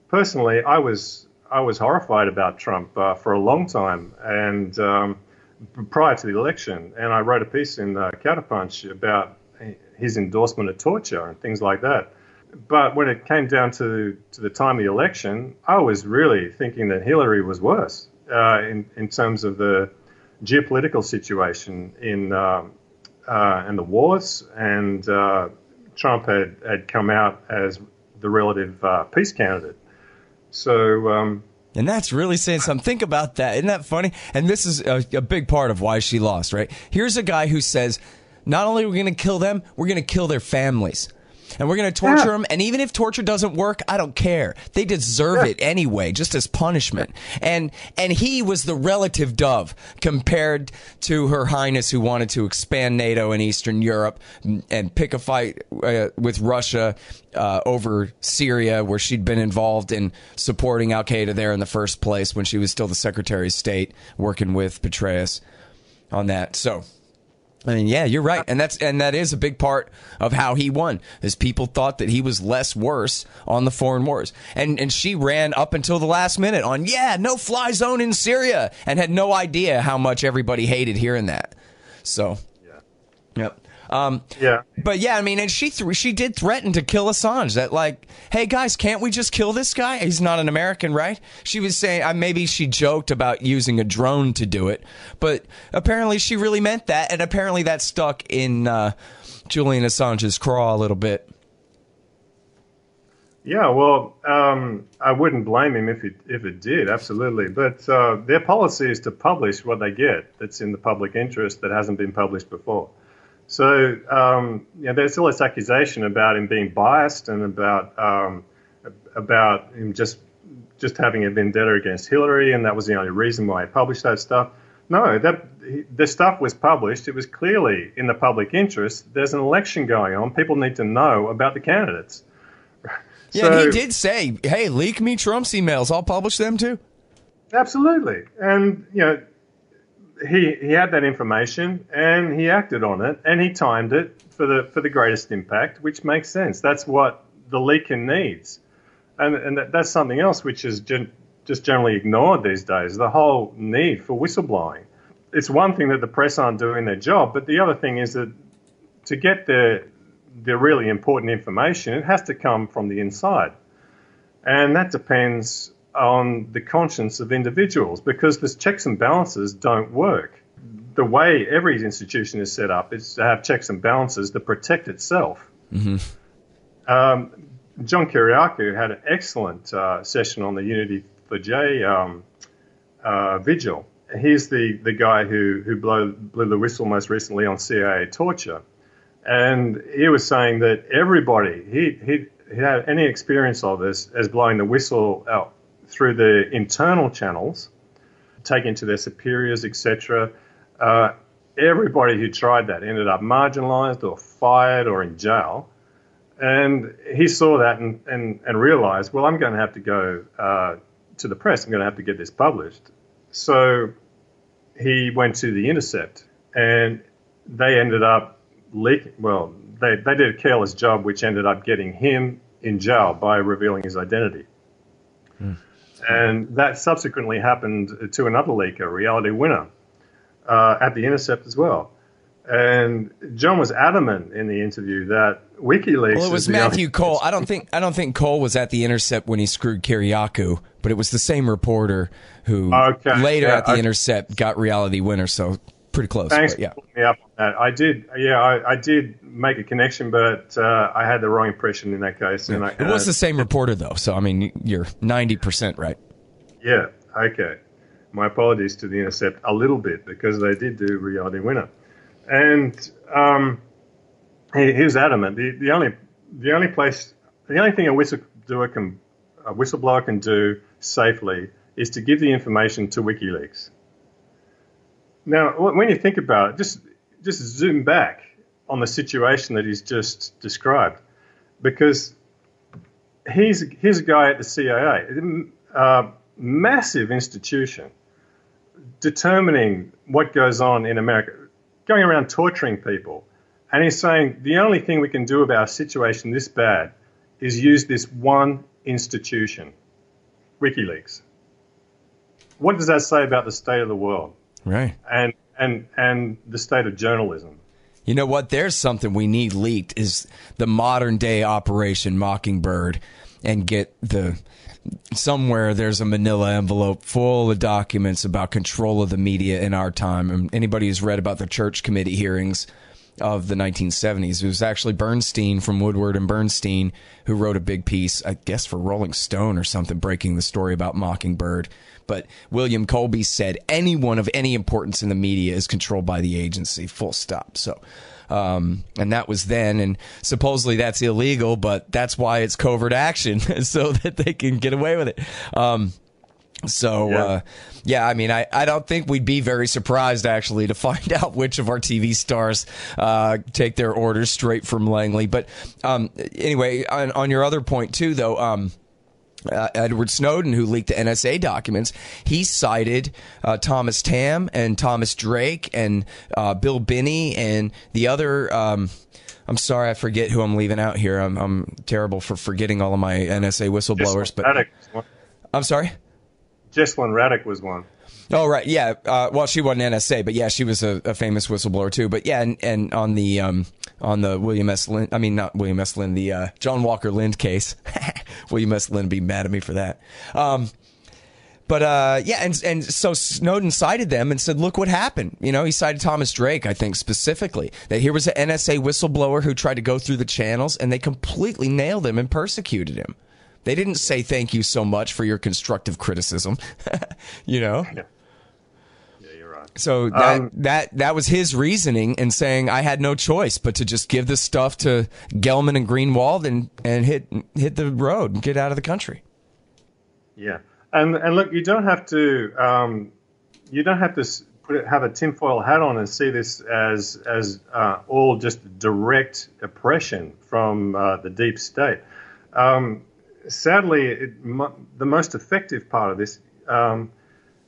personally, I was horrified about Trump for a long time, and prior to the election. And I wrote a piece in Counterpunch about his endorsement of torture and things like that. But when it came down to the time of the election, I was really thinking that Hillary was worse in terms of the geopolitical situation in the wars, and Trump had come out as the relative peace candidate. So. And that's really saying something. Think about that. Isn't that funny? And this is a big part of why she lost, right? Here's a guy who says, not only are we going to kill them, we're going to kill their families. And we're going to torture them. And even if torture doesn't work, I don't care. They deserve it anyway, just as punishment. And he was the relative dove compared to Her Highness, who wanted to expand NATO in Eastern Europe and pick a fight with Russia over Syria, where she'd been involved in supporting al-Qaeda there in the first place when she was still the Secretary of State, working with Petraeus on that. So, I mean, yeah, you're right. And that is a big part of how he won, is people thought that he was less worse on the foreign wars. And she ran up until the last minute on, no fly zone in Syria, and had no idea how much everybody hated hearing that. So, yep. But yeah, I mean, and she did threaten to kill Assange. That, like, hey guys, can't we just kill this guy? He's not an American, right? She was saying, maybe she joked about using a drone to do it, but apparently she really meant that, and apparently that stuck in Julian Assange's craw a little bit. Yeah, well, I wouldn't blame him if it did, absolutely. But their policy is to publish what they get that's in the public interest that hasn't been published before. So, there's all this accusation about him being biased and about him just having a vendetta against Hillary, and that was the only reason why he published that stuff. No, the stuff was published. It was clearly in the public interest. There's an election going on. People need to know about the candidates. Yeah, and he did say, hey, leak me Trump's emails. I'll publish them too. Absolutely. And, he had that information and he acted on it and he timed it for the greatest impact, which makes sense. That's what the leaker needs. And that's something else which is just generally ignored these days, the whole need for whistleblowing. It's one thing that the press aren't doing their job, but the other thing is that to get the really important information, it has to come from the inside. And that depends on the conscience of individuals, because the checks and balances don't work. The way every institution is set up is to have checks and balances to protect itself. Mm-hmm. John Kiriakou had an excellent session on the Unity for J vigil. He's the guy who blew the whistle most recently on CIA torture. And he was saying that everybody, he had any experience of this as blowing the whistle out through the internal channels, taken to their superiors, etc. Everybody who tried that ended up marginalized or fired or in jail. And he saw that and realized, well, I'm going to have to go to the press. I'm going to have to get this published. So he went to The Intercept, and they ended up leaking. Well, they did a careless job, which ended up getting him in jail by revealing his identity. And that subsequently happened to another leaker, Reality Winner, at The Intercept as well. And John was adamant in the interview that WikiLeaks. Well, it was Matthew Cole. I don't think Cole was at The Intercept when he screwed Kiriakou, but it was the same reporter who later at The Intercept got Reality Winner. So pretty close. Thanks for putting me up on that. I did. Yeah, I did make a connection, but I had the wrong impression in that case. Yeah. And it was the same reporter, though. So I mean, you're 90% right. Yeah. Okay. My apologies to The Intercept a little bit, because they did do Reality Winner. And he was adamant. The only thing a whistleblower can do safely is to give the information to WikiLeaks. Now, when you think about it, just zoom back on the situation that he's just described, because he's a guy at the CIA, massive institution, determining what goes on in America, going around torturing people. And he's saying the only thing we can do about a situation this bad is use this one institution, WikiLeaks. What does that say about the state of the world? Right. And the state of journalism? You know what? There's something we need leaked is the modern day Operation Mockingbird, and get somewhere there's a manila envelope full of documents about control of the media in our time. And anybody who's read about the church committee hearings of the 1970s, it was actually Bernstein from Woodward and Bernstein who wrote a big piece, I guess for Rolling Stone or something, breaking the story about Mockingbird. But William Colby said anyone of any importance in the media is controlled by the agency, full stop. So, and that was then, and supposedly that's illegal, but that's why it's covert action, so that they can get away with it. Yeah, I mean, I don't think we'd be very surprised, actually, to find out which of our TV stars take their orders straight from Langley. But anyway, on your other point, too, though, Edward Snowden, who leaked the NSA documents, he cited Thomas Tam and Thomas Drake and Bill Binney and the other... I'm sorry, I forget who I'm leaving out here. I'm terrible for forgetting all of my NSA whistleblowers. But I'm sorry? Jesslyn Raddick was one. Oh, right. Yeah. Well, she wasn't NSA, but yeah, she was a famous whistleblower too. But yeah, and on the William S. Lind, I mean, not William S. Lind, the John Walker Lind case. William S. Lind be mad at me for that. Yeah, and so Snowden cited them and said, look what happened. You know, he cited Thomas Drake, I think, specifically, that here was an NSA whistleblower who tried to go through the channels, and they completely nailed him and persecuted him. They didn't say thank you so much for your constructive criticism, you know? Yeah, you're right. So that was his reasoning in saying I had no choice but to just give this stuff to Gelman and Greenwald and hit the road and get out of the country. Yeah. And look, you don't have to have a tinfoil hat on and see this as all just direct oppression from the deep state. Sadly, the most effective part of this,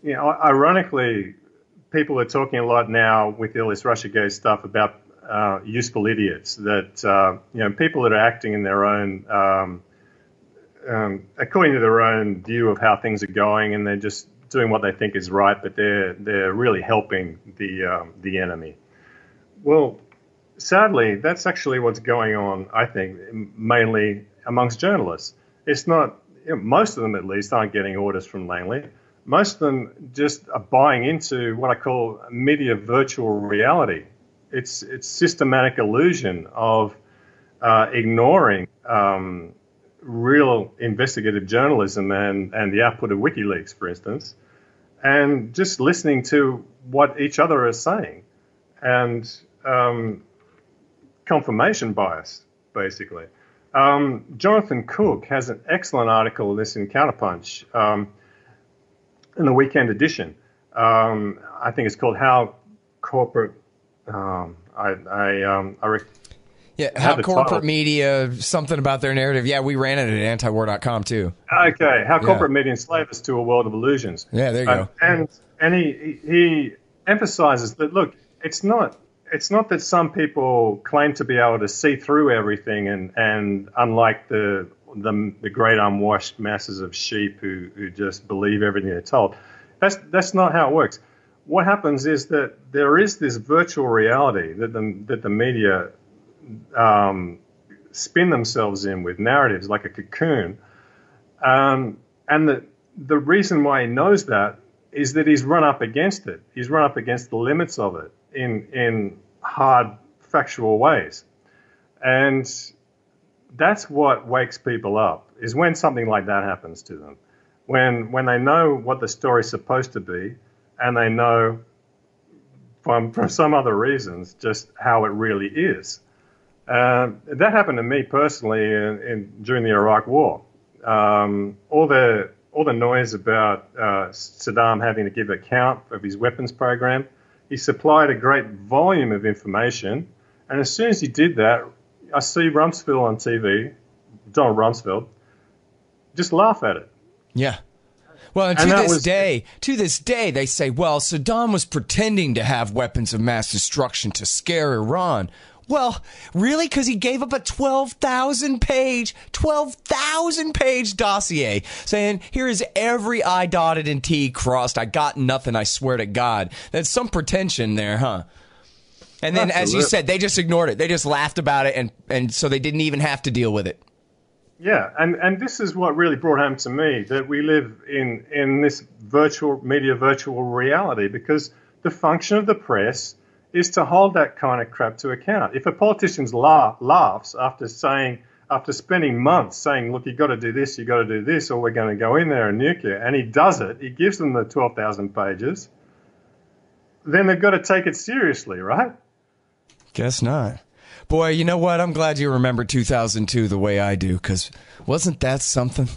ironically, people are talking a lot now with all this Russiagate stuff about useful idiots, that people that are acting in their own, according to their own view of how things are going, and they're just doing what they think is right, but they're really helping the enemy. Well, sadly, that's actually what's going on, I think, mainly amongst journalists. It's not, most of them at least aren't getting orders from Langley. Most of them just are buying into what I call media virtual reality. It's systematic illusion of ignoring real investigative journalism and the output of WikiLeaks, for instance, and just listening to what each other is saying, and confirmation bias, basically. Jonathan Cook has an excellent article on this in Counterpunch in the weekend edition. I think it's called "How Corporate." How corporate media, something about their narrative. Yeah, we ran it at antiwar.com too. Okay, how corporate media enslave us to a world of illusions. Yeah, there you go. And he emphasizes that, look, it's not that some people claim to be able to see through everything, and unlike the great unwashed masses of sheep who just believe everything they're told. That's not how it works. What happens is that there is this virtual reality that the media spin themselves in with narratives like a cocoon, and the reason why he knows that is that he's run up against it. He's run up against the limits of it in hard, factual ways. And that's what wakes people up, is when something like that happens to them. When they know what the story's supposed to be, and they know for some other reasons just how it really is. That happened to me personally during the Iraq War. All the noise about Saddam having to give account of his weapons program, he supplied a great volume of information, and as soon as he did that, I see Rumsfeld on TV, Donald Rumsfeld, just laugh at it. Yeah. Well, and to this day, they say, well, Saddam was pretending to have weapons of mass destruction to scare Iran. Well, really? Because he gave up a 12,000-page dossier saying, here is every I dotted and T crossed. I got nothing, I swear to God. That's some pretension there, huh? And then, as you said, they just ignored it. They just laughed about it, and so they didn't even have to deal with it. Yeah, and this is what really brought home to me that we live in this virtual reality, because the function of the press is to hold that kind of crap to account. If a politician laughs after spending months saying, look, you've got to do this, or we're going to go in there and nuke you, and he does it, he gives them the 12,000 pages, then they've got to take it seriously, right? Guess not. Boy, you know what? I'm glad you remember 2002 the way I do, because wasn't that something?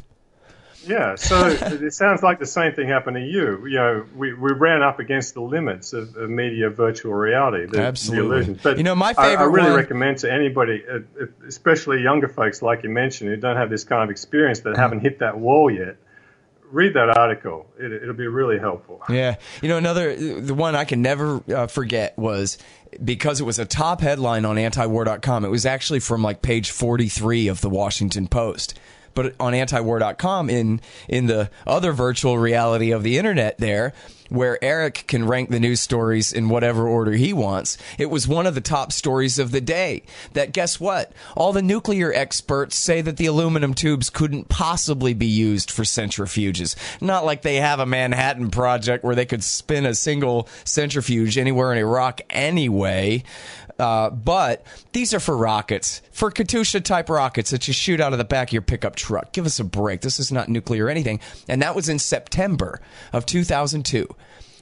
Yeah, so it sounds like the same thing happened to you. You know, we ran up against the limits of media virtual reality, Absolutely. The illusions. But you know, my favorite I really one... recommend to anybody, especially younger folks like you mentioned, who don't have this kind of experience, that haven't hit that wall yet, read that article. It'll be really helpful. Yeah. You know, the one I can never forget was, because it was a top headline on antiwar.com, it was actually from like page 43 of the Washington Post. But on antiwar.com, in the other virtual reality of the internet there, where Eric can rank the news stories in whatever order he wants, it was one of the top stories of the day. That, guess what? All the nuclear experts say that the aluminum tubes couldn't possibly be used for centrifuges. Not like they have a Manhattan Project where they could spin a single centrifuge anywhere in Iraq anyway. But these are for rockets, for Katyusha-type rockets that you shoot out of the back of your pickup truck. Give us a break. This is not nuclear or anything. And that was in September of 2002.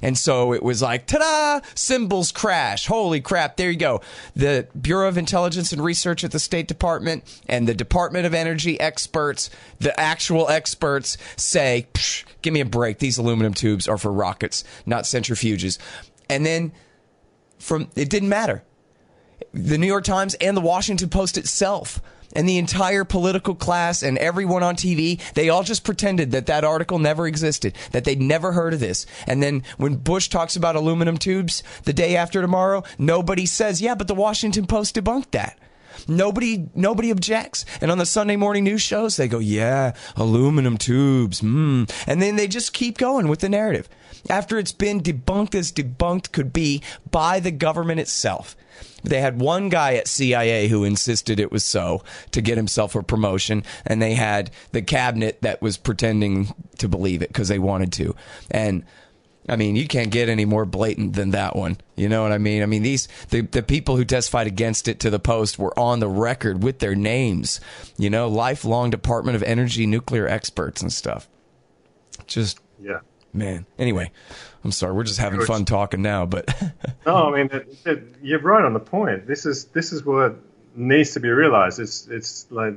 And so it was like, ta-da, symbols crash. Holy crap, there you go. The Bureau of Intelligence and Research at the State Department and the Department of Energy experts, the actual experts, say, give me a break. These aluminum tubes are for rockets, not centrifuges. And then it didn't matter. The New York Times and the Washington Post itself and the entire political class and everyone on TV, they all just pretended that article never existed, that they'd never heard of this. And then when Bush talks about aluminum tubes the day after tomorrow, nobody says, yeah, but the Washington Post debunked that. Nobody objects. And on the Sunday morning news shows, they go, yeah, aluminum tubes. And then they just keep going with the narrative. After it's been debunked as debunked could be by the government itself. They had one guy at CIA who insisted it was so to get himself a promotion, and they had the cabinet that was pretending to believe it because they wanted to. And I mean, you can't get any more blatant than that one. You know what I mean? I mean, the people who testified against it to the Post were on the record with their names. You know, lifelong Department of Energy nuclear experts and stuff. Just, yeah, man. Anyway, I'm sorry. We're just having fun talking now, but no, I mean, you're right on the point. This is what needs to be realized. It's like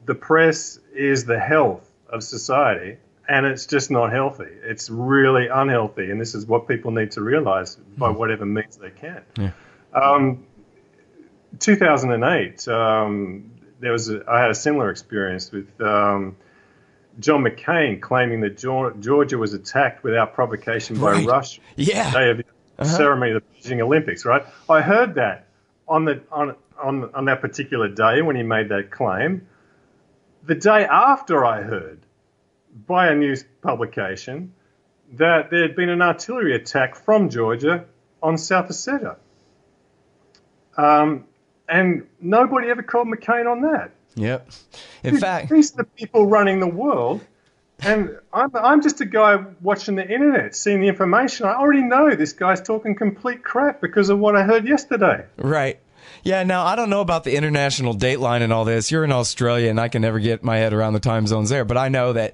the press is the health of society. And it's just not healthy. It's really unhealthy. And this is what people need to realize by whatever means they can. Yeah. 2008, I had a similar experience with John McCain claiming that Georgia was attacked without provocation by Russia. Yeah. The day of the ceremony of the Beijing Olympics, right? I heard that on that particular day when he made that claim. The day after I heard by a news publication that there had been an artillery attack from Georgia on South Ossetia. And nobody ever called McCain on that. Yep. In fact, these are the people running the world, and I'm just a guy watching the internet, seeing the information. I already know this guy's talking complete crap because of what I heard yesterday. Right. Yeah, now, I don't know about the international dateline and all this. You're in Australia, and I can never get my head around the time zones there. But I know that,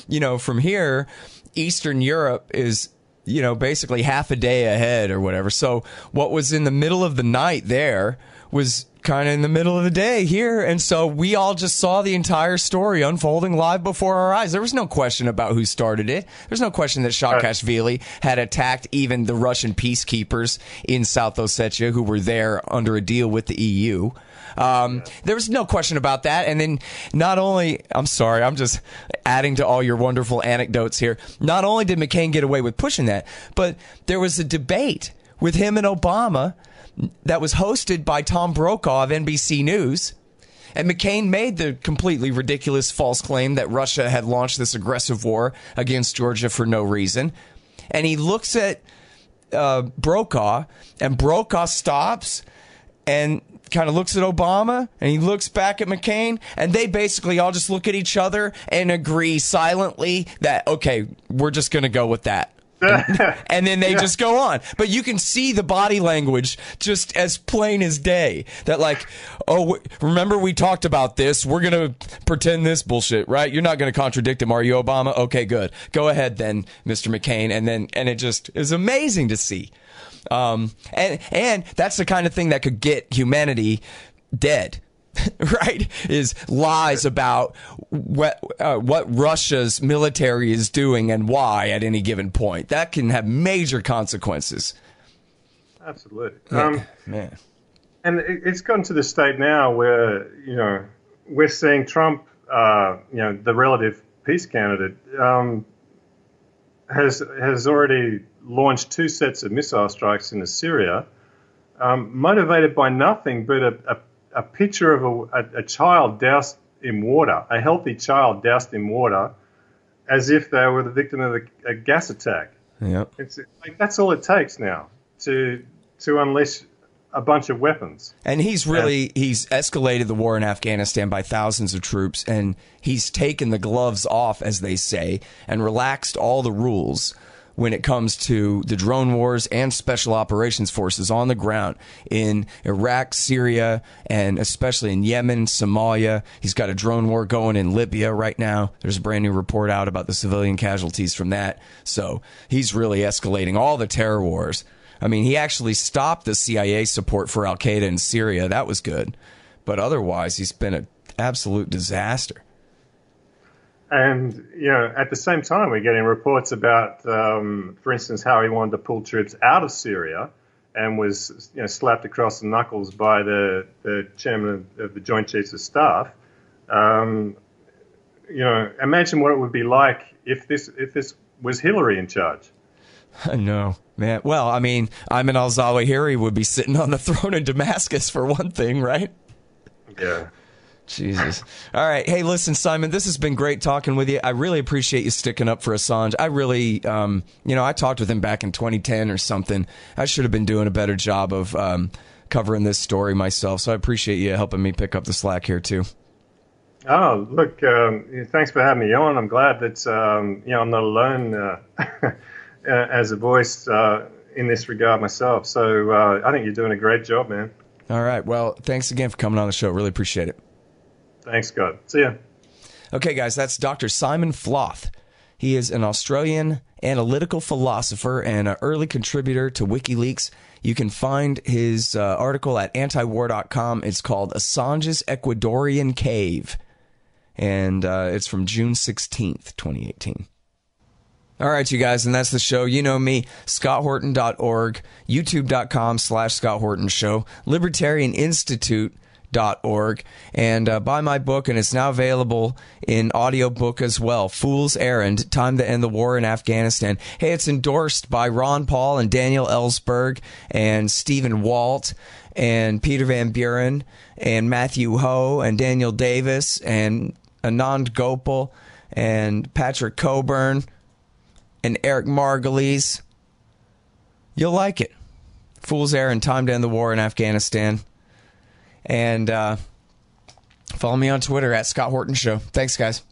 you know, from here, Eastern Europe is, you know, basically half a day ahead or whatever. So what was in the middle of the night there was kind of in the middle of the day here. And so we all just saw the entire story unfolding live before our eyes. There was no question about who started it. There's no question that Saakashvili had attacked even the Russian peacekeepers in South Ossetia who were there under a deal with the EU. There was no question about that. And then not only, I'm sorry, I'm just adding to all your wonderful anecdotes here. Not only did McCain get away with pushing that, but there was a debate with him and Obama that was hosted by Tom Brokaw of NBC News. And McCain made the completely ridiculous false claim that Russia had launched this aggressive war against Georgia for no reason. And he looks at Brokaw, and Brokaw stops and kind of looks at Obama, and he looks back at McCain, and they basically all just look at each other and agree silently that, okay, we're just going to go with that. And then they just go on. But you can see the body language just as plain as day. That like, oh, remember we talked about this. We're going to pretend this bullshit, right? You're not going to contradict him, are you, Obama? Okay, good. Go ahead then, Mr. McCain. And it just is amazing to see. And that's the kind of thing that could get humanity dead. Right, is lies about what Russia's military is doing and why at any given point. That can have major consequences. Absolutely. Man. And it's gotten to the state now where, we're seeing Trump, the relative peace candidate, has already launched 2 sets of missile strikes into Syria, motivated by nothing but a picture of a child doused in water, a healthy child doused in water, as if they were the victim of a gas attack. Yep. It's like that's all it takes now to unleash a bunch of weapons. And he's escalated the war in Afghanistan by thousands of troops, and he's taken the gloves off, as they say, and relaxed all the rules when it comes to the drone wars and special operations forces on the ground in Iraq, Syria, and especially in Yemen, Somalia. He's got a drone war going in Libya right now. There's a brand new report out about the civilian casualties from that. So he's really escalating all the terror wars. I mean, he actually stopped the CIA support for Al-Qaeda in Syria. That was good. But otherwise, he's been an absolute disaster. And, at the same time, we're getting reports about, for instance, how he wanted to pull troops out of Syria and was, slapped across the knuckles by the chairman of the Joint Chiefs of Staff. Imagine what it would be like if this was Hillary in charge. I know, man. Well, I mean, Ayman al-Zawahiri would be sitting on the throne in Damascus for one thing, right? Yeah. Jesus. All right. Hey, listen, Simon, this has been great talking with you. I really appreciate you sticking up for Assange. I really, I talked with him back in 2010 or something. I should have been doing a better job of covering this story myself. So I appreciate you helping me pick up the slack here, too. Oh, look, thanks for having me on. I'm glad that, I'm not alone as a voice in this regard myself. So I think you're doing a great job, man. All right. Well, thanks again for coming on the show. Really appreciate it. Thanks, God. See ya. Okay, guys, that's Dr. Simon Floth. He is an Australian analytical philosopher and an early contributor to Wikileaks. You can find his article at antiwar.com. It's called Assange's Ecuadorian Cave, and it's from June 16th, 2018. All right, you guys, and that's the show. You know me, ScottHorton.org, YouTube.com/Scott Horton Show, LibertarianInstitute.org, and buy my book, and it's now available in audiobook as well, Fool's Errand, Time to End the War in Afghanistan. Hey, it's endorsed by Ron Paul and Daniel Ellsberg and Stephen Walt and Peter Van Buren and Matthew Ho and Daniel Davis and Anand Gopal and Patrick Coburn and Eric Margulies. You'll like it. Fool's Errand, Time to End the War in Afghanistan. And follow me on Twitter at Scott Horton Show. Thanks, guys.